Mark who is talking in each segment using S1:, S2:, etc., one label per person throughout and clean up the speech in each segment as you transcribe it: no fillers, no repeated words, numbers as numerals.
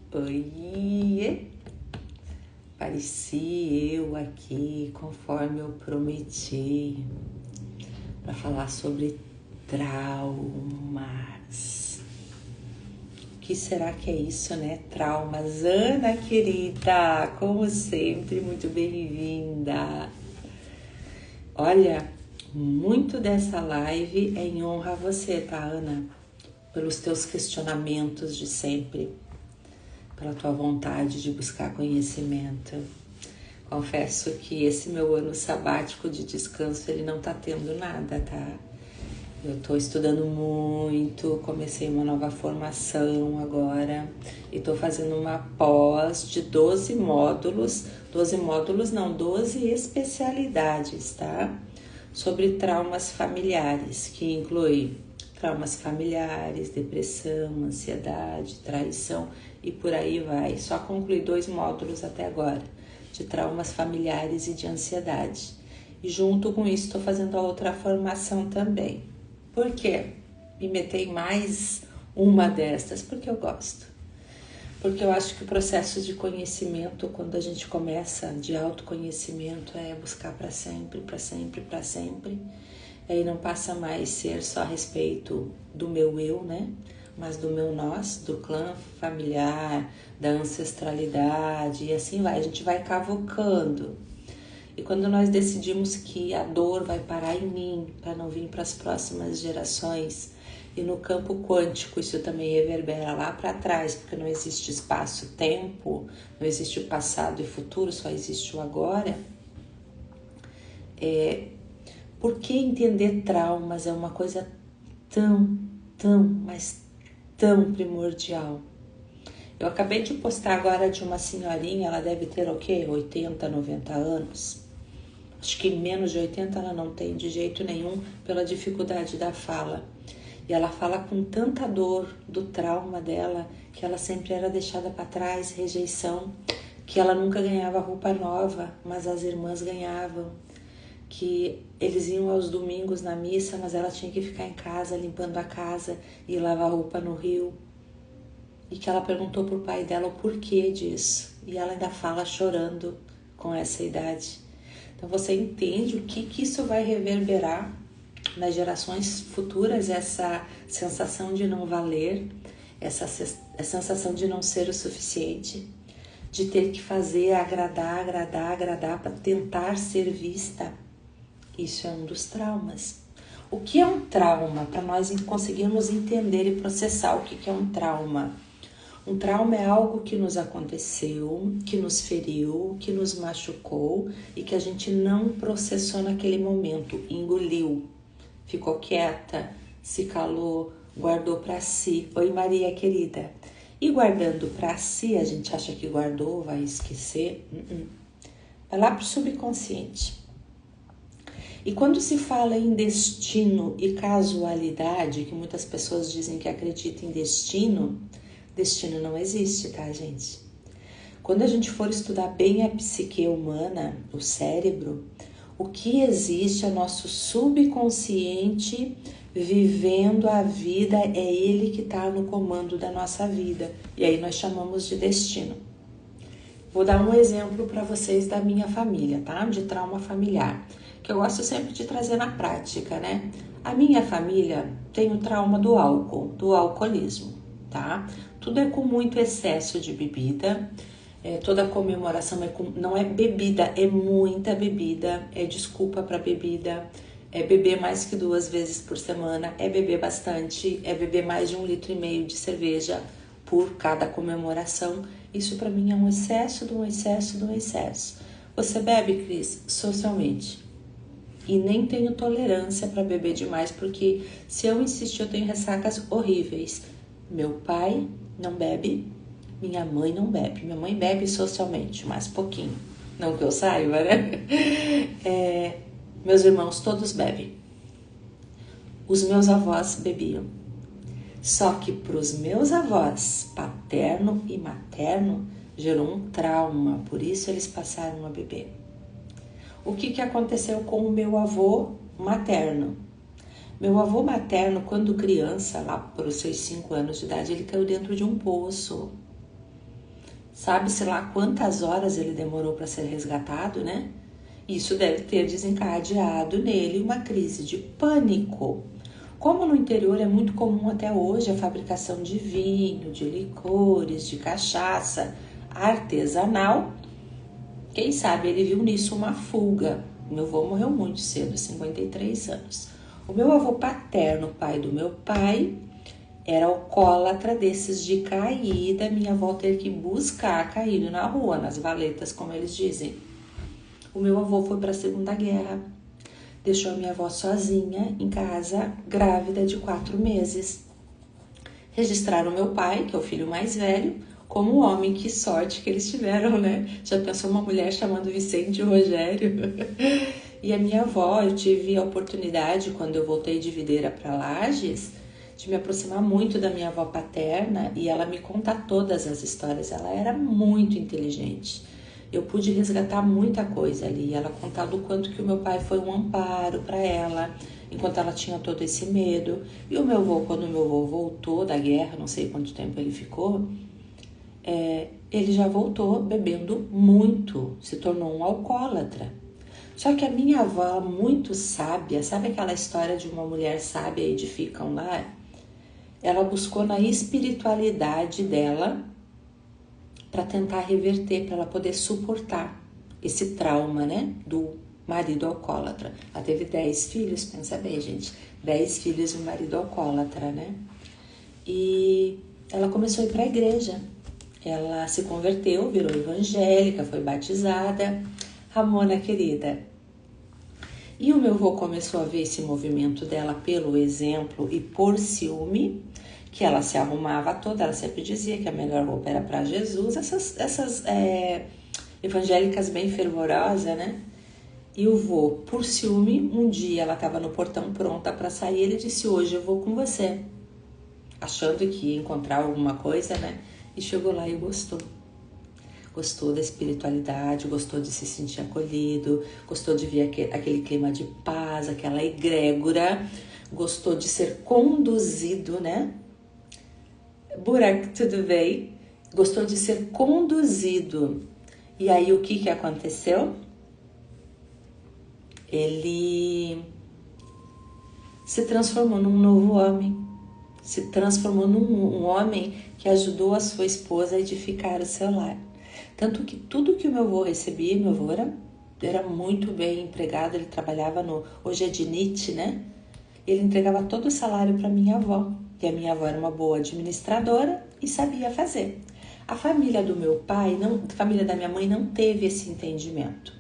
S1: Oi, apareci eu aqui conforme eu prometi para falar sobre traumas. O que será que é isso, né? Traumas. Ana querida, como sempre, muito bem-vinda. Olha, muito dessa live é em honra a você, tá, Ana? Pelos teus questionamentos de sempre, pela tua vontade de buscar conhecimento. Confesso que esse meu ano sabático de descanso, ele não tá tendo nada, tá? Eu tô estudando muito, comecei uma nova formação agora e tô fazendo uma pós de 12 módulos, 12 especialidades, tá? Sobre traumas familiares, que inclui traumas familiares, depressão, ansiedade, traição e por aí vai. Só concluí 2 módulos até agora, de traumas familiares e de ansiedade. E junto com isso estou fazendo a outra formação também. Por quê? Me meter em mais uma destas, porque eu gosto. Porque eu acho que o processo de conhecimento, quando a gente começa de autoconhecimento, é buscar para sempre, para sempre, para sempre. Aí não passa mais ser só a respeito do meu eu, né? Mas do meu nós, do clã familiar, da ancestralidade e assim vai. A gente vai cavucando. E quando nós decidimos que a dor vai parar em mim, para não vir para as próximas gerações, e no campo quântico isso também reverbera lá para trás, porque não existe espaço-tempo, não existe o passado e futuro, só existe o agora. Por que entender traumas é uma coisa mas tão primordial? Eu acabei de postar agora de uma senhorinha, ela deve ter o quê? 80, 90 anos. Acho que menos de 80 ela não tem de jeito nenhum pela dificuldade da fala. E ela fala com tanta dor do trauma dela, que ela sempre era deixada para trás, rejeição, que ela nunca ganhava roupa nova, mas as irmãs ganhavam. Que eles iam aos domingos na missa, mas ela tinha que ficar em casa, limpando a casa e lavar roupa no rio. E que ela perguntou pro pai dela o porquê disso. E ela ainda fala chorando com essa idade. Então você entende o que isso vai reverberar nas gerações futuras, essa sensação de não valer, essa sensação de não ser o suficiente, de ter que fazer, agradar para tentar ser vista. Isso é um dos traumas. O que é um trauma? Para nós conseguirmos entender e processar o que é um trauma. Um trauma é algo que nos aconteceu, que nos feriu, que nos machucou e que a gente não processou naquele momento, engoliu, ficou quieta, se calou, guardou para si. Oi, Maria querida. E guardando para si, a gente acha que guardou, vai esquecer. Vai lá para o subconsciente. E quando se fala em destino e casualidade, que muitas pessoas dizem que acreditam em destino, destino não existe, tá, gente? Quando a gente for estudar bem a psique humana, o cérebro, o que existe é nosso subconsciente vivendo a vida, é ele que está no comando da nossa vida. E aí nós chamamos de destino. Vou dar um exemplo para vocês da minha família, tá? De trauma familiar, que eu gosto sempre de trazer na prática, né? A minha família tem o trauma do álcool, do alcoolismo, tá? Tudo é com muito excesso de bebida, toda comemoração não é bebida, é muita bebida, é desculpa para bebida, é beber mais que 2 vezes por semana, é beber bastante, é beber mais de 1,5 litro de cerveja por cada comemoração. Isso para mim é um excesso de um excesso de um excesso. Você bebe, Cris? Socialmente. E nem tenho tolerância para beber demais, porque se eu insistir eu tenho ressacas horríveis. Meu pai não bebe, minha mãe não bebe. Minha mãe bebe socialmente, mas pouquinho. Não que eu saiba, né? Meus irmãos todos bebem. Os meus avós bebiam. Só que para os meus avós, paterno e materno, gerou um trauma. Por isso eles passaram a beber. O que aconteceu com o meu avô materno? Meu avô materno, quando criança, lá por os seus 5 anos de idade, ele caiu dentro de um poço. Sabe-se lá quantas horas ele demorou para ser resgatado, né? Isso deve ter desencadeado nele uma crise de pânico. Como no interior é muito comum até hoje a fabricação de vinho, de licores, de cachaça artesanal, quem sabe ele viu nisso uma fuga. Meu avô morreu muito cedo, 53 anos. O meu avô paterno, pai do meu pai, era alcoólatra desses de caída. Minha avó ter que buscar caído na rua, nas valetas, como eles dizem. O meu avô foi para a Segunda Guerra. Deixou a minha avó sozinha em casa, grávida de 4 meses. Registraram meu pai, que é o filho mais velho, como homem. Que sorte que eles tiveram, né? Já pensou uma mulher chamando Vicente Rogério? E a minha avó, eu tive a oportunidade, quando eu voltei de Videira para Lages, de me aproximar muito da minha avó paterna e ela me conta todas as histórias. Ela era muito inteligente. Eu pude resgatar muita coisa ali. Ela contava o quanto que o meu pai foi um amparo para ela, enquanto ela tinha todo esse medo. E o meu avô, quando o meu avô voltou da guerra, não sei quanto tempo ele ficou, ele já voltou bebendo muito, se tornou um alcoólatra. Só que a minha avó, muito sábia, sabe aquela história de uma mulher sábia edifica um lar? Ela buscou na espiritualidade dela para tentar reverter, para ela poder suportar esse trauma, né, do marido alcoólatra. Ela teve 10 filhos, pensa bem, gente, 10 filhos e um marido alcoólatra, né? E ela começou a ir para a igreja. Ela se converteu, virou evangélica, foi batizada. Ramona querida. E o meu avô começou a ver esse movimento dela pelo exemplo e por ciúme, que ela se arrumava toda, ela sempre dizia que a melhor roupa era para Jesus, essas evangélicas bem fervorosas, né? E o vô, por ciúme, um dia ela estava no portão pronta para sair, ele disse, hoje eu vou com você, achando que ia encontrar alguma coisa, né? E chegou lá e gostou. Gostou da espiritualidade, gostou de se sentir acolhido, gostou de ver aquele clima de paz, aquela egrégora, gostou de ser conduzido, né? Burak, tudo bem? Gostou de ser conduzido. E aí o que aconteceu? Ele se transformou num novo homem. Se transformou num homem que ajudou a sua esposa a edificar o seu lar. Tanto que tudo que o meu avô recebia, meu avô era muito bem empregado, ele trabalhava hoje é DINIT, né? Ele entregava todo o salário para minha avó, e a minha avó era uma boa administradora e sabia fazer. A família do meu pai, a família da minha mãe não teve esse entendimento,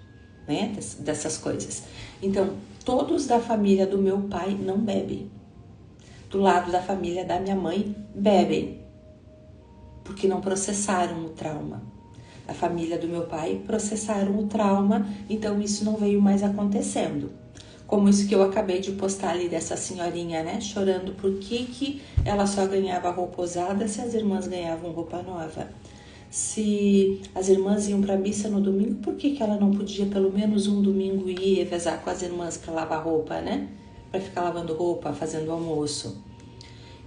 S1: né? Dessas coisas. Então, todos da família do meu pai não bebem. Do lado da família da minha mãe, bebem, porque não processaram o trauma. A família do meu pai processaram o trauma, então isso não veio mais acontecendo. Como isso que eu acabei de postar ali dessa senhorinha, né, chorando porque ela só ganhava roupa usada se as irmãs ganhavam roupa nova. Se as irmãs iam para a missa no domingo, por que ela não podia pelo menos um domingo ir revezar com as irmãs para lavar roupa, né? Para ficar lavando roupa, fazendo almoço.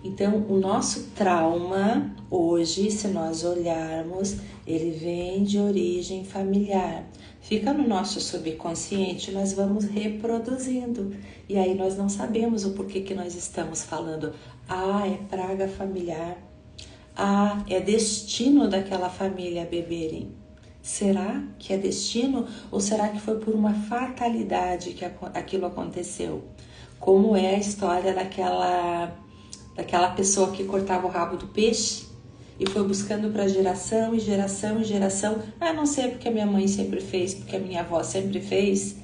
S1: Então, o nosso trauma, hoje, se nós olharmos, ele vem de origem familiar. Fica no nosso subconsciente, nós vamos reproduzindo. E aí nós não sabemos o porquê que nós estamos falando. Ah, é praga familiar. Ah, é destino daquela família beberem. Será que é destino ou será que foi por uma fatalidade que aquilo aconteceu? Como é a história daquela pessoa que cortava o rabo do peixe e foi buscando para geração e geração e geração. Ah, não sei porque a minha mãe sempre fez, porque a minha avó sempre fez,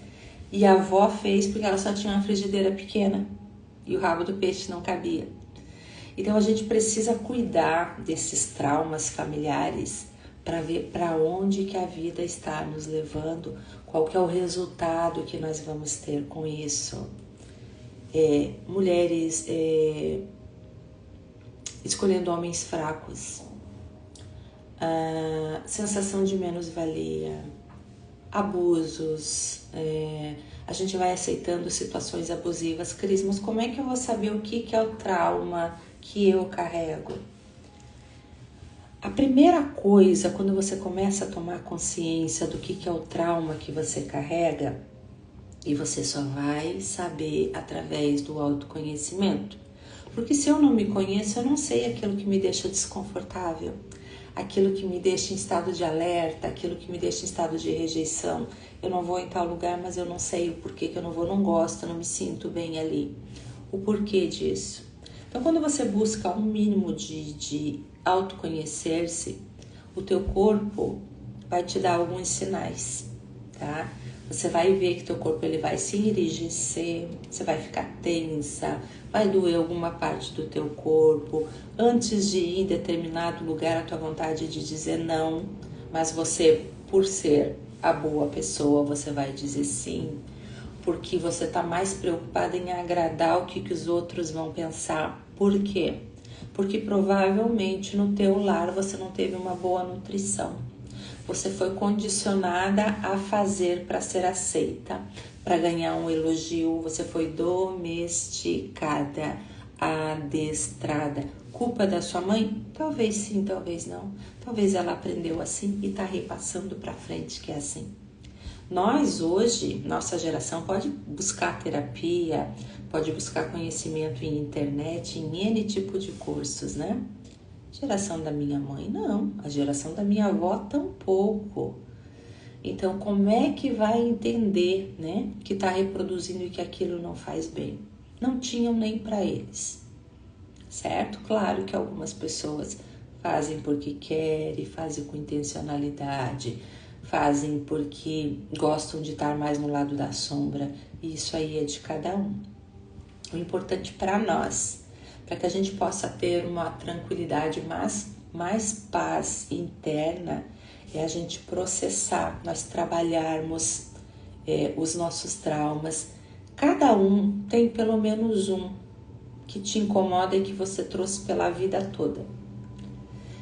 S1: e a avó fez porque ela só tinha uma frigideira pequena e o rabo do peixe não cabia. Então a gente precisa cuidar desses traumas familiares para ver para onde que a vida está nos levando, qual que é o resultado que nós vamos ter com isso. Mulheres escolhendo homens fracos, sensação de menos-valia, abusos, a gente vai aceitando situações abusivas. Cris, mas como é que eu vou saber o que é o trauma que eu carrego? A primeira coisa, quando você começa a tomar consciência do que é o trauma que você carrega, e você só vai saber através do autoconhecimento. Porque se eu não me conheço, eu não sei aquilo que me deixa desconfortável, aquilo que me deixa em estado de alerta, aquilo que me deixa em estado de rejeição. Eu não vou em tal lugar, mas eu não sei o porquê que eu não vou, não gosto, não me sinto bem ali. O porquê disso. Então, quando você busca um mínimo de autoconhecer-se, o teu corpo vai te dar alguns sinais, tá? Você vai ver que teu corpo ele vai se enrijecer, você vai ficar tensa, vai doer alguma parte do teu corpo. Antes de ir em determinado lugar, a tua vontade de dizer não, mas você, por ser a boa pessoa, você vai dizer sim, porque você está mais preocupada em agradar o que os outros vão pensar. Por quê? Porque provavelmente no teu lar você não teve uma boa nutrição. Você foi condicionada a fazer para ser aceita, para ganhar um elogio. Você foi domesticada, adestrada. Culpa da sua mãe? Talvez sim, talvez não. Talvez ela aprendeu assim e está repassando para frente que é assim. Nós hoje, nossa geração pode buscar terapia, pode buscar conhecimento em internet, em N tipo de cursos, né? Geração da minha mãe, não. A geração da minha avó, tampouco. Então, como é que vai entender, né, que está reproduzindo e que aquilo não faz bem? Não tinham nem para eles, certo? Claro que algumas pessoas fazem porque querem, fazem com intencionalidade, fazem porque gostam de estar mais no lado da sombra. E isso aí é de cada um. O importante para nós, para que a gente possa ter uma tranquilidade, mais paz interna, é a gente processar, nós trabalharmos os nossos traumas. Cada um tem pelo menos um que te incomoda e que você trouxe pela vida toda.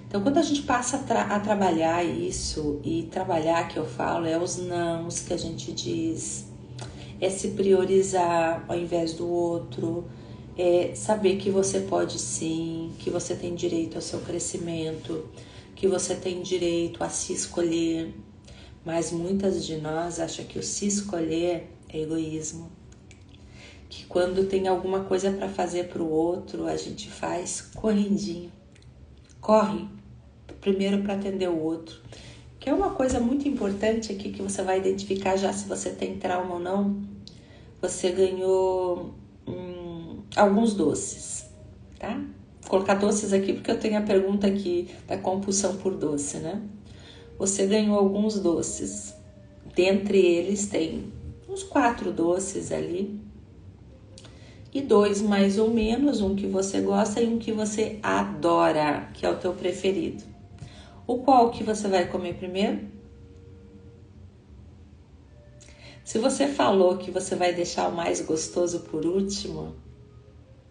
S1: Então, quando a gente passa a trabalhar isso, e trabalhar que eu falo é os nãos que a gente diz, é se priorizar ao invés do outro, é saber que você pode sim, que você tem direito ao seu crescimento, que você tem direito a se escolher. Mas muitas de nós acham que o se escolher é egoísmo. Que quando tem alguma coisa para fazer para o outro, a gente faz correndinho. Corre primeiro para atender o outro. Que é uma coisa muito importante aqui que você vai identificar já se você tem trauma ou não. Você ganhou alguns doces, tá? Vou colocar doces aqui porque eu tenho a pergunta aqui da compulsão por doce, né? Você ganhou alguns doces. Dentre eles tem uns 4 doces ali. E 2 mais ou menos, um que você gosta e um que você adora, que é o teu preferido. O qual que você vai comer primeiro? Se você falou que você vai deixar o mais gostoso por último,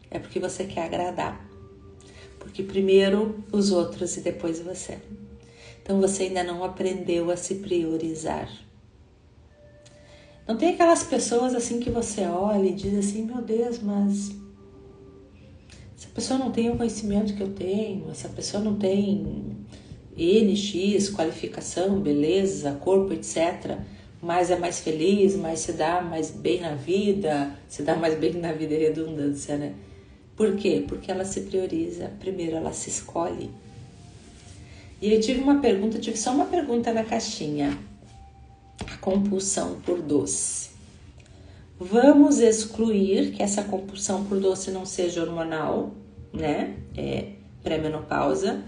S1: é porque você quer agradar. Porque primeiro os outros e depois você. Então você ainda não aprendeu a se priorizar. Não tem aquelas pessoas assim que você olha e diz assim, meu Deus, mas essa pessoa não tem o conhecimento que eu tenho, essa pessoa não tem NX, qualificação, beleza, corpo, etc., mas é mais feliz, mas se dá mais bem na vida, se dá mais bem na vida é redundância, né? Por quê? Porque ela se prioriza, primeiro ela se escolhe. E eu tive só uma pergunta na caixinha. A compulsão por doce. Vamos excluir que essa compulsão por doce não seja hormonal, né? É pré-menopausa.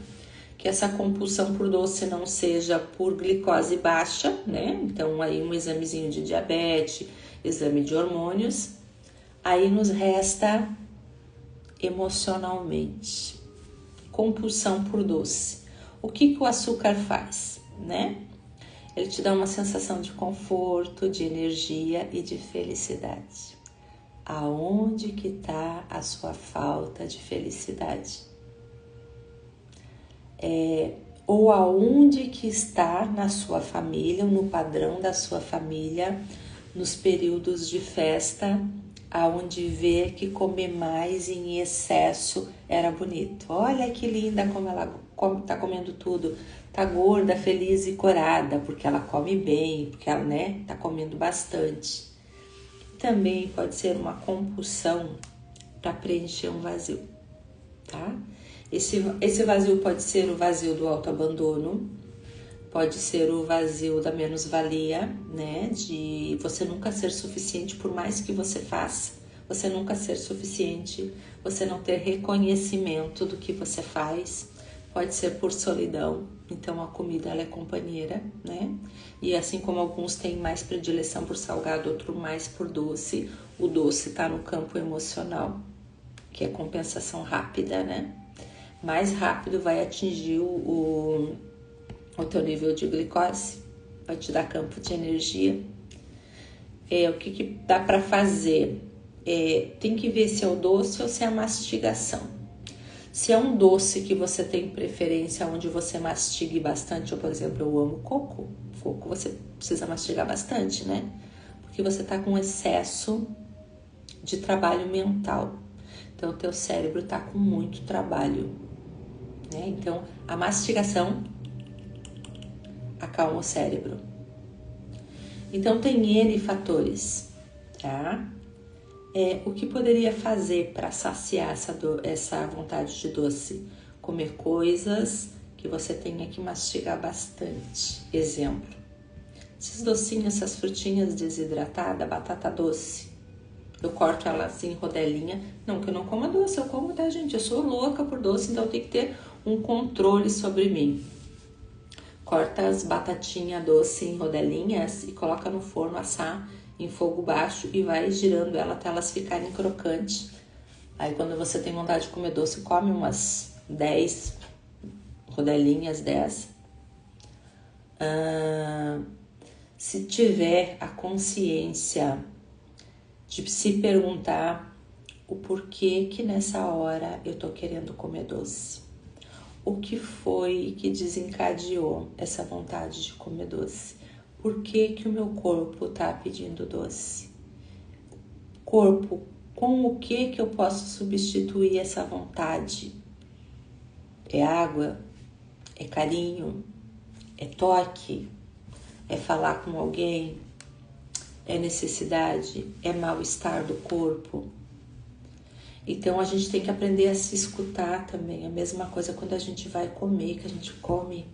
S1: Que essa compulsão por doce não seja por glicose baixa, né? Então, aí um examezinho de diabetes, exame de hormônios. Aí nos resta emocionalmente. Compulsão por doce. O que o açúcar faz, né? Ele te dá uma sensação de conforto, de energia e de felicidade. Aonde que está a sua falta de felicidade? Ou aonde que está na sua família, ou no padrão da sua família, nos períodos de festa, aonde vê que comer mais em excesso era bonito. Olha que linda como ela tá comendo tudo. Tá gorda, feliz e corada, porque ela come bem, porque ela, né, tá comendo bastante. Também pode ser uma compulsão para preencher um vazio, tá? Esse vazio pode ser o vazio do autoabandono, pode ser o vazio da menos-valia, né? De você nunca ser suficiente por mais que você faça, você nunca ser suficiente, você não ter reconhecimento do que você faz. Pode ser por solidão, então a comida ela é companheira, né? E assim como alguns têm mais predileção por salgado, outro mais por doce, o doce tá no campo emocional, que é compensação rápida, né? Mais rápido vai atingir o teu nível de glicose, vai te dar campo de energia. O que dá para fazer? Tem que ver se é o doce ou se é a mastigação. Se é um doce que você tem preferência onde você mastigue bastante, ou por exemplo, eu amo coco. Coco você precisa mastigar bastante, né? Porque você tá com excesso de trabalho mental. Então, o teu cérebro tá com muito trabalho, né? Então, a mastigação acalma o cérebro. Então, tem N fatores, tá? O que poderia fazer para saciar essa vontade de doce? Comer coisas que você tenha que mastigar bastante. Exemplo, esses docinhos, essas frutinhas desidratadas, batata doce. Eu corto ela assim, rodelinha. Não que eu não coma doce, eu como, tá, gente? Eu sou louca por doce, então eu tenho que ter um controle sobre mim. Corta as batatinhas doce em rodelinhas e coloca no forno assar em fogo baixo e vai girando ela até elas ficarem crocantes. Aí quando você tem vontade de comer doce, come umas 10 rodelinhas dessa. Se tiver a consciência de se perguntar o porquê que nessa hora eu tô querendo comer doce. O que foi que desencadeou essa vontade de comer doce? Por que que o meu corpo tá pedindo doce? Corpo, com o que que eu posso substituir essa vontade? É água? É carinho? É toque? É falar com alguém? É necessidade? É mal-estar do corpo? Então, a gente tem que aprender a se escutar também. A mesma coisa quando a gente vai comer, que a gente come,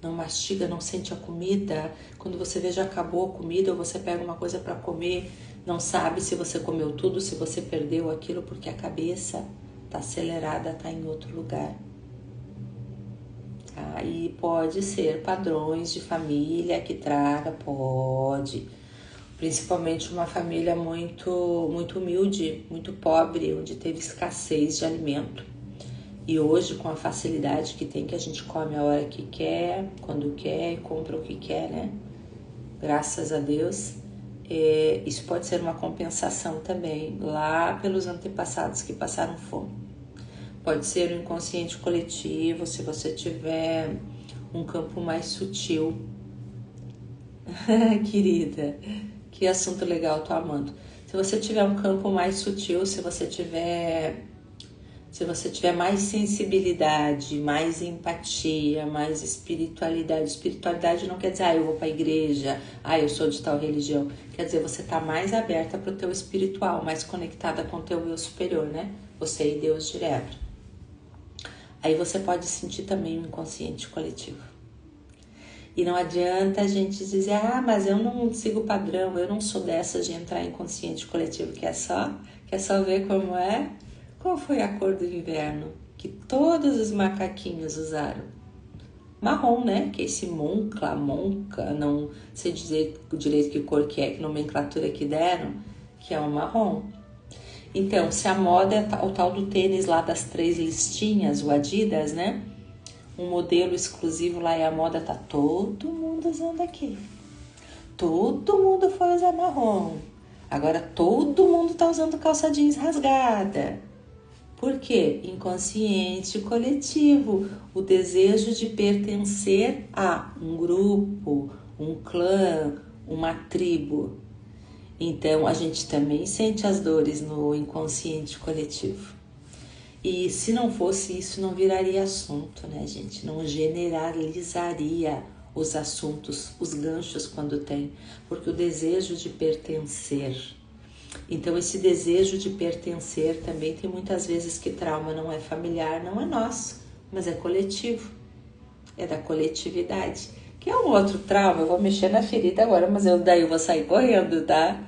S1: não mastiga, não sente a comida. Quando você vê já acabou a comida ou você pega uma coisa para comer, não sabe se você comeu tudo, se você perdeu aquilo, porque a cabeça tá acelerada, tá em outro lugar. Tá? E pode ser padrões de família que traga, pode. Principalmente uma família muito humilde, muito pobre, onde teve escassez de alimento. E hoje, com a facilidade que tem, que a gente come a hora que quer, quando quer e compra o que quer, né? Graças a Deus. Isso pode ser uma compensação também, lá pelos antepassados que passaram fome. Pode ser um inconsciente coletivo, se você tiver um campo mais sutil. Querida, que assunto legal, tô amando. Se você tiver um campo mais sutil, se você tiver mais sensibilidade, mais empatia, mais espiritualidade. Espiritualidade não quer dizer, eu vou pra igreja, eu sou de tal religião. Quer dizer, você tá mais aberta pro teu espiritual, mais conectada com o teu eu superior, né? Você e Deus direto. Aí você pode sentir também o inconsciente coletivo. E não adianta a gente dizer, mas eu não sigo o padrão, eu não sou dessas de entrar em inconsciente coletivo, quer só ver como é? Qual foi a cor do inverno que todos os macaquinhos usaram? Marrom, né? Que é esse monca, não sei dizer direito que cor que nomenclatura que deram, que é o marrom. Então, se a moda é o tal do tênis lá das 3 listinhas, o Adidas, né? Um modelo exclusivo lá é a moda, tá todo mundo usando aqui. Todo mundo foi usar marrom. Agora todo mundo tá usando calça jeans rasgada. Por quê? Inconsciente coletivo. O desejo de pertencer a um grupo, um clã, uma tribo. Então, a gente também sente as dores no inconsciente coletivo. E se não fosse isso, não viraria assunto, né, gente? Não generalizaria os assuntos, os ganchos quando tem, porque o desejo de pertencer. Então, esse desejo de pertencer também tem muitas vezes que trauma não é familiar, não é nosso, mas é coletivo, é da coletividade, que é um outro trauma. Eu vou mexer na ferida agora, mas daí eu vou sair correndo da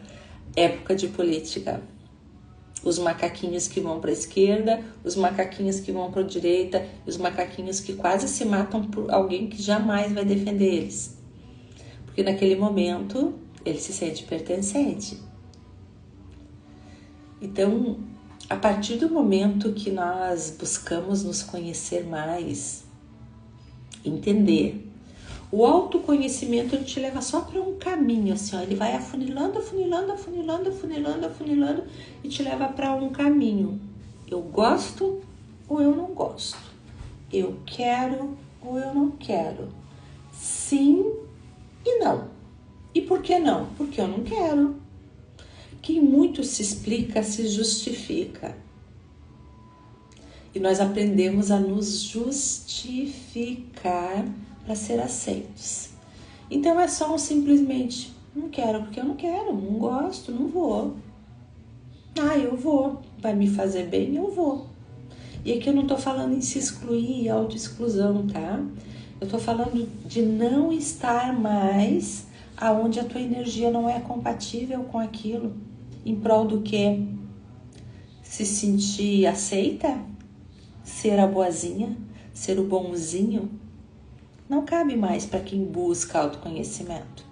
S1: época de política. Os macaquinhos que vão para a esquerda, os macaquinhos que vão para a direita, os macaquinhos que quase se matam por alguém que jamais vai defender eles. Porque naquele momento ele se sente pertencente. Então, a partir do momento que nós buscamos nos conhecer mais, entender, o autoconhecimento ele te leva só para um caminho, assim, ó, ele vai afunilando, afunilando, afunilando, afunilando, afunilando e te leva para um caminho. Eu gosto ou eu não gosto? Eu quero ou eu não quero? Sim e não. E por que não? Porque eu não quero. Quem muito se explica, se justifica. E nós aprendemos a nos justificar para ser aceitos. Então é só um simplesmente, não quero porque eu não quero, não gosto, não vou. Ah, eu vou, vai me fazer bem, eu vou. E aqui eu não tô falando em se excluir e autoexclusão, tá? Eu tô falando de não estar mais aonde a tua energia não é compatível com aquilo. Em prol do quê? Se sentir aceita? Ser a boazinha? Ser o bonzinho? Não cabe mais para quem busca autoconhecimento.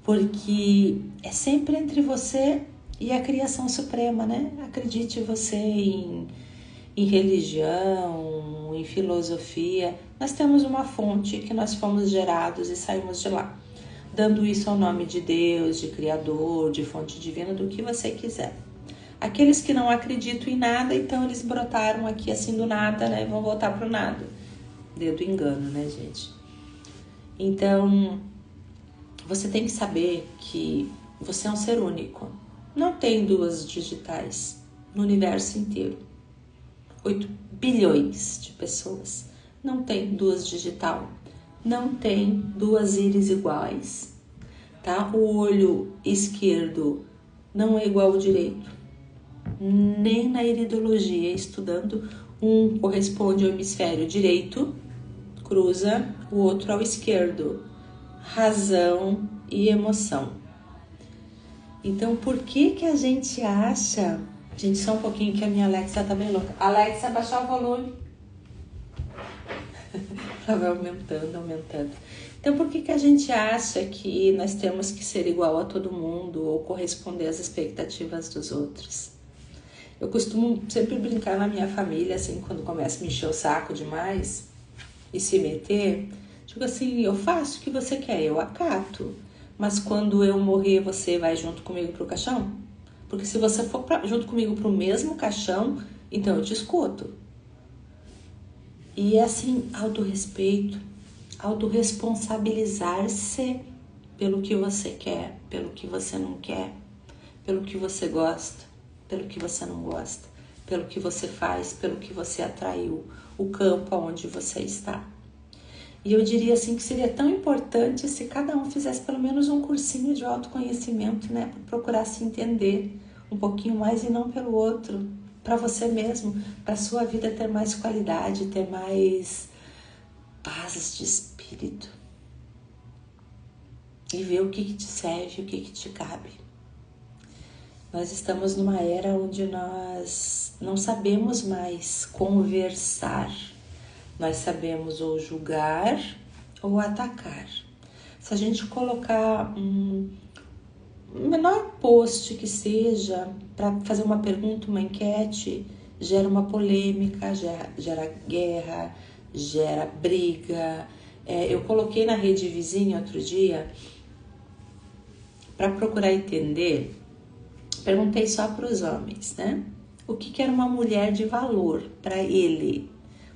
S1: Porque é sempre entre você e a criação suprema, né? Acredite você em religião, em filosofia. Nós temos uma fonte que nós fomos gerados e saímos de lá. Dando isso ao nome de Deus, de Criador, de fonte divina, do que você quiser. Aqueles que não acreditam em nada, então eles brotaram aqui assim do nada, né? Vão voltar pro nada. Dedo engano, né, gente? Então, você tem que saber que você é um ser único. Não tem duas digitais no universo inteiro. 8 bilhões de pessoas. Não tem duas digital. Não tem duas íris iguais, tá? O olho esquerdo não é igual ao direito. Nem na iridologia, estudando, um corresponde ao hemisfério direito, cruza o outro ao esquerdo. Razão e emoção. Então, por que a gente acha... Gente, só um pouquinho que a minha Alexa tá bem louca. Alexa, baixar o volume. Ela vai aumentando. Então, por que a gente acha que nós temos que ser igual a todo mundo ou corresponder às expectativas dos outros? Eu costumo sempre brincar na minha família, assim, quando começa a me encher o saco demais e se meter, digo assim, eu faço o que você quer, eu acato. Mas quando eu morrer, você vai junto comigo pro caixão? Porque se você for junto comigo pro mesmo caixão, então eu te escuto. E é assim, autorrespeito, autorresponsabilizar-se pelo que você quer, pelo que você não quer, pelo que você gosta, pelo que você não gosta, pelo que você faz, pelo que você atraiu, o campo onde você está. E eu diria assim que seria tão importante se cada um fizesse pelo menos um cursinho de autoconhecimento, né? Para procurar se entender um pouquinho mais e não pelo outro, para você mesmo, para sua vida ter mais qualidade, ter mais paz de espírito. E ver o que te serve, o que te cabe. Nós estamos numa era onde nós não sabemos mais conversar. Nós sabemos ou julgar ou atacar. Se a gente colocar um menor post que seja para fazer uma pergunta, uma enquete, gera uma polêmica, gera guerra, gera briga. Eu coloquei na rede vizinha outro dia para procurar entender. Perguntei só para os homens, né? O que era uma mulher de valor para ele?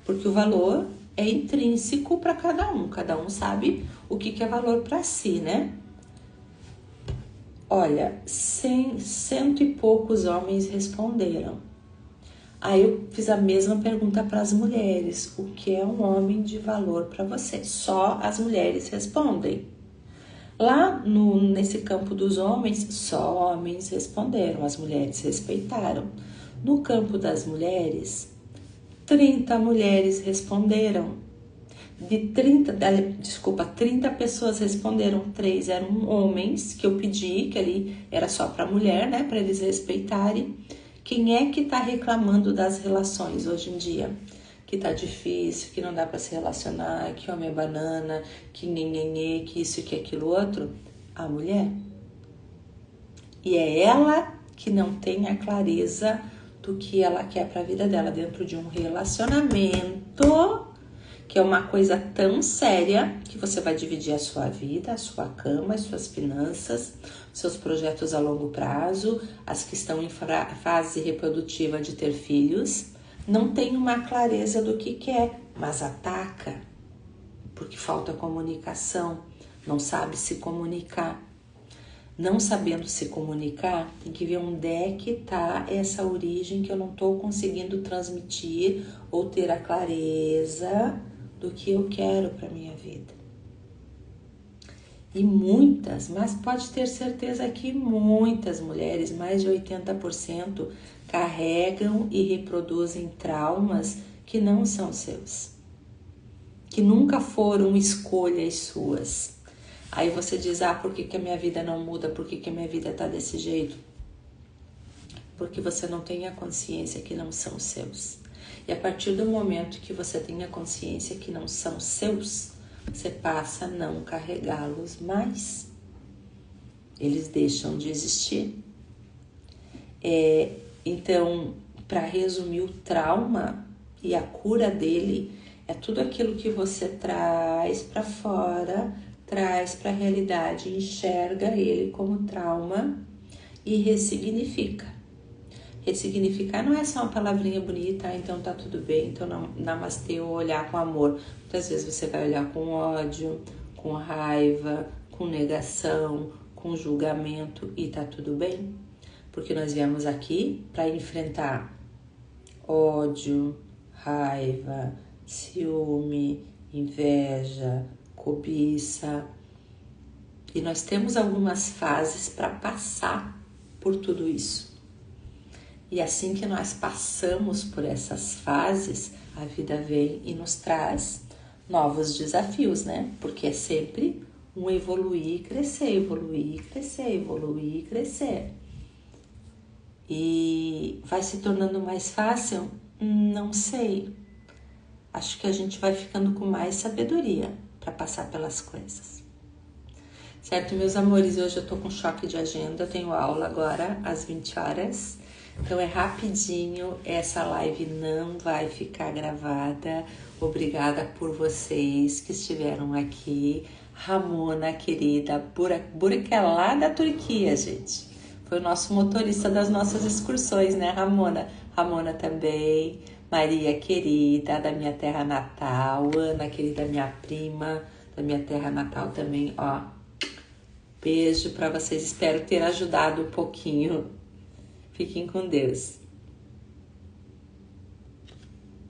S1: Porque o valor é intrínseco para cada um sabe o que é valor para si, né? Olha, cento e poucos homens responderam. Aí eu fiz a mesma pergunta para as mulheres: o que é um homem de valor para você? Só as mulheres respondem. Lá nesse campo dos homens, só homens responderam, as mulheres respeitaram. No campo das mulheres, 30 mulheres responderam. De 30 pessoas responderam, 3 eram homens, que eu pedi, que ali era só para mulher, né, para eles respeitarem. Quem é que tá reclamando das relações hoje em dia? Que tá difícil, que não dá para se relacionar, que homem é banana, que nhenhenhê, que isso e que aquilo outro? A mulher. E é ela que não tem a clareza do que ela quer para a vida dela dentro de um relacionamento, que é uma coisa tão séria que você vai dividir a sua vida, a sua cama, as suas finanças, seus projetos a longo prazo, as que estão em fase reprodutiva de ter filhos. Não tem uma clareza do que quer, mas ataca, porque falta comunicação, não sabe se comunicar. Não sabendo se comunicar, tem que ver onde é que está essa origem que eu não estou conseguindo transmitir ou ter a clareza do que eu quero para minha vida. E muitas, mas pode ter certeza que muitas mulheres, mais de 80%, carregam e reproduzem traumas que não são seus, que nunca foram escolhas suas. Aí você diz, por que a minha vida não muda? Por que a minha vida tá desse jeito? Porque você não tem a consciência que não são seus. E a partir do momento que você tem a consciência que não são seus, você passa a não carregá-los mais. Eles deixam de existir. Então, para resumir, o trauma e a cura dele é tudo aquilo que você traz para fora, traz para a realidade, enxerga ele como trauma e ressignifica. Ressignificar não é só uma palavrinha bonita, então tá tudo bem, então namastê ou olhar com amor. Muitas vezes você vai olhar com ódio, com raiva, com negação, com julgamento e tá tudo bem. Porque nós viemos aqui para enfrentar ódio, raiva, ciúme, inveja, cobiça. E nós temos algumas fases para passar por tudo isso. E assim que nós passamos por essas fases, a vida vem e nos traz novos desafios, né? Porque é sempre um evoluir e crescer, evoluir e crescer, evoluir e crescer. E vai se tornando mais fácil? Não sei. Acho que a gente vai ficando com mais sabedoria para passar pelas coisas. Certo, meus amores? Hoje eu tô com choque de agenda, eu tenho aula agora às 20 horas. Então é rapidinho, essa live não vai ficar gravada. Obrigada por vocês que estiveram aqui. Ramona, querida, Burak é lá da Turquia, gente. Foi o nosso motorista das nossas excursões, né, Ramona? Ramona também. Maria, querida, da minha terra natal. Ana, querida, minha prima, da minha terra natal também, ó. Beijo pra vocês, espero ter ajudado um pouquinho. Fiquem com Deus.